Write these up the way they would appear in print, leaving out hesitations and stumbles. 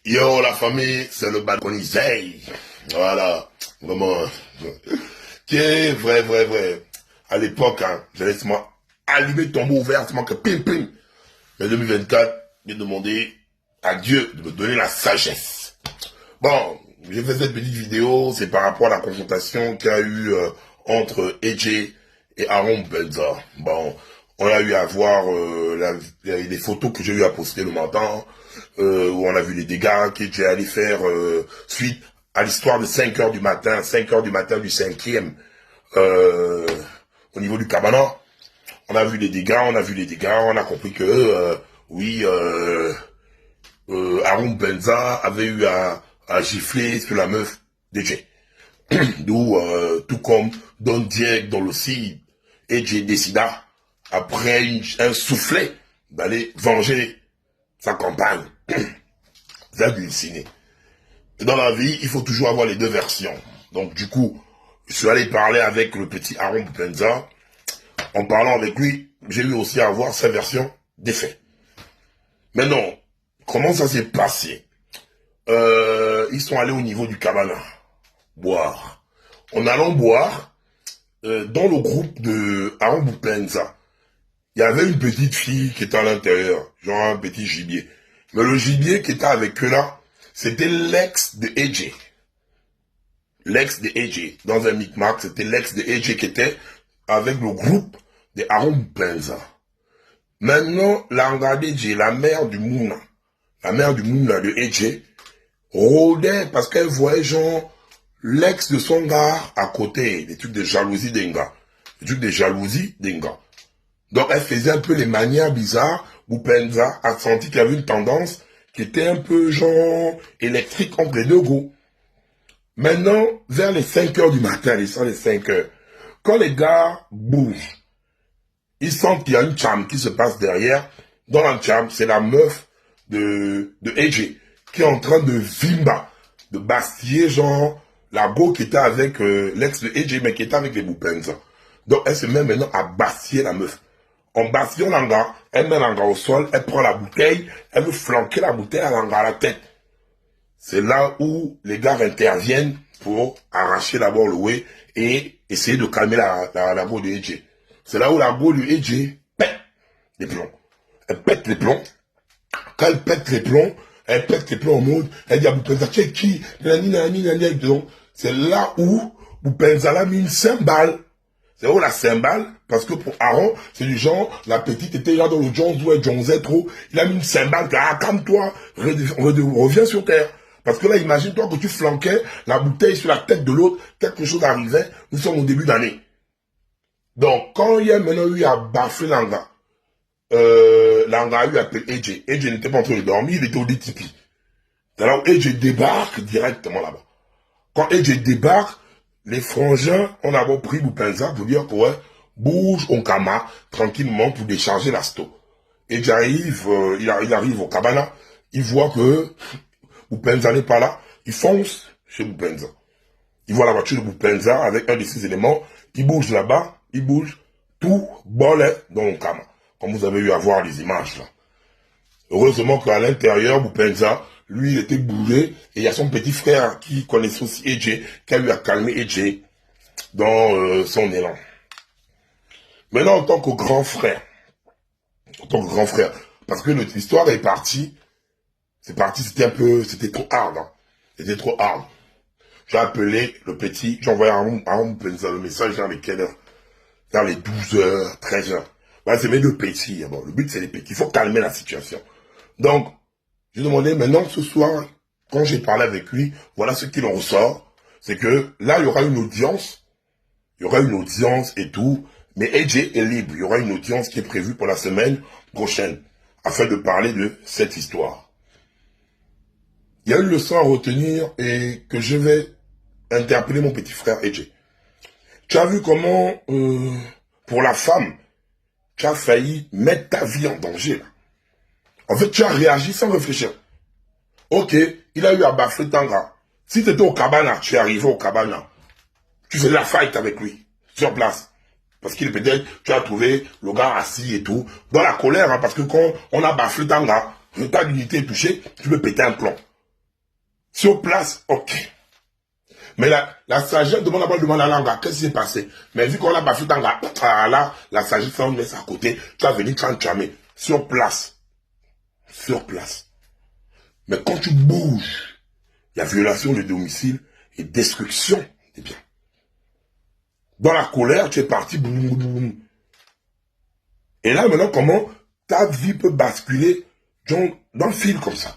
Yo la famille, c'est le balconisé. Voilà, vraiment. Qui est vrai. À l'époque, hein, j'allais seulement allumer tombeau ouvert, seulement que pim pim. Mais 2024, j'ai demandé à Dieu de me donner la sagesse. Bon, j'ai fait cette petite vidéo, c'est par rapport à la confrontation qu'il y a eu entre AJ et Aaron Benza. Bon, on a eu à voir les photos que j'ai eu à poster le matin, où on a vu les dégâts qu'AJ allait faire suite à l'histoire de 5 heures du matin, 5 heures du matin du 5e, au niveau du cabana. On a vu les dégâts, on a compris que, oui, Aaron Benza avait eu à gifler sur la meuf d'AJ. D'où, tout comme Don Diego dans le site, AJ décida, après un soufflet, d'aller venger sa compagne. Vous avez halluciné. Dans la vie, il faut toujours avoir les deux versions. Donc du coup, je suis allé parler avec le petit Aaron Benza. En parlant avec lui, j'ai eu aussi à avoir sa version des faits. Maintenant, comment ça s'est passé? Ils sont allés au niveau du cabana, boire. En allant boire, dans le groupe de Aaron Benza, il y avait une petite fille qui était à l'intérieur, genre un petit gibier. Mais le gibier qui était avec eux là, c'était l'ex de AJ. L'ex de AJ. Dans un micmac, c'était l'ex de AJ qui était avec le groupe de Aaron Benza. Maintenant, la AJ, la mère du Mouna de AJ, rôdait parce qu'elle voyait genre l'ex de son gars à côté, des trucs de jalousie d'un gars. Donc elle faisait un peu les manières bizarres où Benza a senti qu'il y avait une tendance qui était un peu genre électrique entre les deux gars. Maintenant, vers les 5 heures du matin, les 5 heures, quand les gars bougent, ils sentent qu'il y a une cham qui se passe derrière. Dans la cham, c'est la meuf de AJ qui est en train de vimba, de bastiller genre la go qui était avec l'ex de AJ, mais qui était avec les Boupenza. Donc elle se met maintenant à bastiller la meuf. En bastillant l'anga, elle met l'anga au sol, elle prend la bouteille, elle veut flanquer la bouteille à l'anga à la tête. C'est là où les gars interviennent pour arracher d'abord le way et essayer de calmer la go de AJ. C'est là où la go de AJ pète les plombs. Elle pète les plombs. Quand elle pète les plombs en mode, elle dit à Boupenza, tu es qui? C'est là où Boupenza l'a mis une cymbale. C'est où la cymbale, parce que pour Aaron, c'est du genre, la petite était là dans le Jones ou Jones trop, il a mis une cymbale, calme-toi, reviens sur terre. Parce que là, imagine-toi que tu flanquais la bouteille sur la tête de l'autre, quelque chose arrivait, nous sommes au début d'année. Donc, quand il y a maintenant eu à baffer l'anga, l'anga a eu appelé AJ. AJ n'était pas en train de dormir, il était au DTP. C'est là où AJ débarque directement là-bas. Quand AJ débarque, les frangins ont d'abord pris Boupenza pour dire que ouais, bouge au Kama tranquillement pour décharger la sto. Et j'arrive, il arrive au cabana, il voit que Boupenza n'est pas là, il fonce chez Boupenza. Il voit la voiture de Boupenza avec un de ses éléments, il bouge là-bas, il bouge, tout bolait dans le Kama. Comme vous avez eu à voir les images là. Heureusement qu'à l'intérieur, Boupenza, lui, il était bourré, et il y a son petit frère qui connaissait aussi AJ, qui a eu à calmer AJ dans son élan. Maintenant, en tant que grand frère, parce que l'histoire est partie, c'était trop hard, hein. C'était trop hard. J'ai appelé le petit, j'ai envoyé à Boupenza le message dans les 12h, 13h. Voilà, c'est mes deux petits, bon, le but c'est les petits, il faut calmer la situation. Donc, j'ai demandé maintenant ce soir, quand j'ai parlé avec lui, voilà ce qu'il en ressort. C'est que là, il y aura une audience. Et tout. Mais AJ est libre. Il y aura une audience qui est prévue pour la semaine prochaine. Afin de parler de cette histoire. Il y a une leçon à retenir et que je vais interpeller mon petit frère AJ. Tu as vu comment, pour la femme, tu as failli mettre ta vie en danger, là. En fait, tu as réagi sans réfléchir. Ok, il a eu à baffer Tanga. Si tu étais au cabana, tu es arrivé au cabana, tu faisais la fight avec lui, sur place. Parce qu'il peut-être, tu as trouvé le gars assis et tout, dans la colère, hein, parce que quand on a baffé Tanga, le tas d'unité est touché, tu peux péter un plomb. Sur place, ok. Mais la sagesse demande à la langue, qu'est-ce qui s'est passé? Mais vu qu'on a bafoué dans là, la sagesse, on met ça à côté, tu vas venir t'enchamer. Sur place. Sur place. Mais quand tu bouges, il y a violation de domicile et destruction des biens. Dans la colère, tu es parti, boum, boum, boum. Et là, maintenant, comment ta vie peut basculer dans le fil comme ça?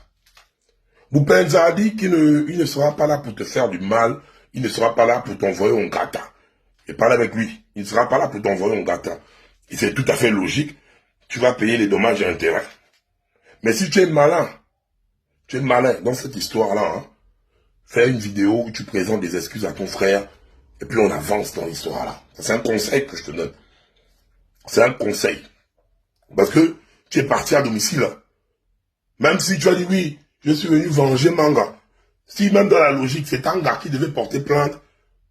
Boupenza a dit qu'il ne sera pas là pour te faire du mal, il ne sera pas là pour t'envoyer un gâteau. Et parle avec lui, il ne sera pas là pour t'envoyer un gâteau. Et c'est tout à fait logique, tu vas payer les dommages et intérêts. Mais si tu es malin dans cette histoire-là, hein, fais une vidéo où tu présentes des excuses à ton frère, et puis on avance dans l'histoire-là. C'est un conseil que je te donne. C'est un conseil. Parce que tu es parti à domicile. Même si tu as dit oui, je suis venu venger Manga. Si même dans la logique, c'est un gars qui devait porter plainte,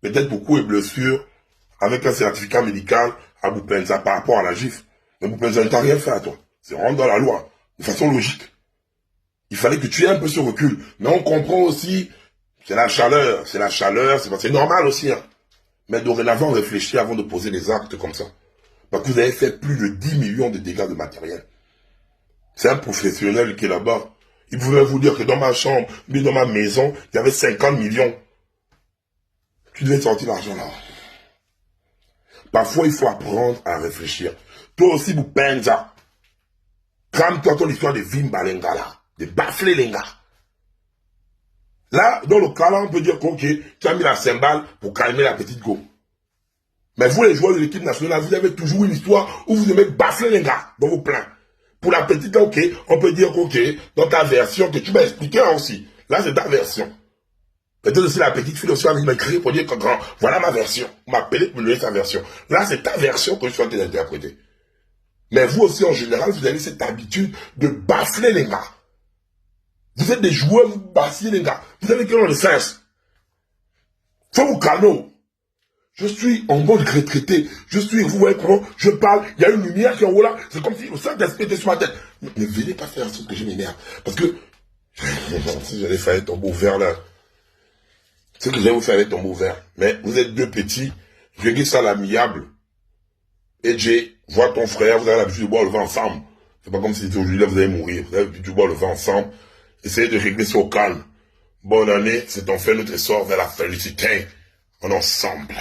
peut-être pour coups et blessures, avec un certificat médical à Boupenza par rapport à la GIF. Mais Boupenza ne t'a rien fait à toi. C'est rentre dans la loi, de façon logique. Il fallait que tu aies un peu ce recul. Mais on comprend aussi, c'est la chaleur, c'est normal aussi. Hein. Mais dorénavant, réfléchis avant de poser des actes comme ça. Parce que vous avez fait plus de 10 millions de dégâts de matériel. C'est un professionnel qui est là-bas. Il pouvait vous dire que dans ma chambre, mais dans ma maison, il y avait 50 millions. Tu devais sortir l'argent là. Parfois, il faut apprendre à réfléchir. Toi aussi, vous pensa. Crame-toi ton histoire de Vimba Lenga là. De Baflé Lenga. Là, dans le cas là, on peut dire qu'ok, tu as mis la cymbale pour calmer la petite go. Mais vous, les joueurs de l'équipe nationale, vous avez toujours une histoire où vous aimez bafler les gars dans vos plans. Pour la petite, ok, on peut dire qu'ok, dans ta version, que tu m'as expliqué aussi. Là, c'est ta version. Peut-être aussi la petite fille aussi m'a écrit pour dire que voilà ma version. On m'a appelé pour lui donner sa version. Là, c'est ta version que je suis en train d'interpréter. Mais vous aussi, en général, vous avez cette habitude de bafler les gars. Vous êtes des joueurs, vous bassiez les gars. Vous avez quel genre de sens? Faut vous calmer. Je suis en mode retraité. Vous voyez comment je parle, il y a une lumière qui est en haut là. C'est comme si le Saint-Esprit était sur ma tête. Ne venez pas faire ce que je m'énerve. Parce que, si j'allais faire tomber au vert là, c'est que je vais vous faire tomber au vert. Mais vous êtes deux petits, réglez ça à l'amiable. Et Jay, vois ton frère, vous avez l'habitude de boire le vin ensemble. C'est pas comme si aujourd'hui là vous allez mourir. Vous avez l'habitude de boire le vin ensemble. Essayez de régler ça au calme. Bonne année, c'est enfin notre essor vers la félicité. En ensemble.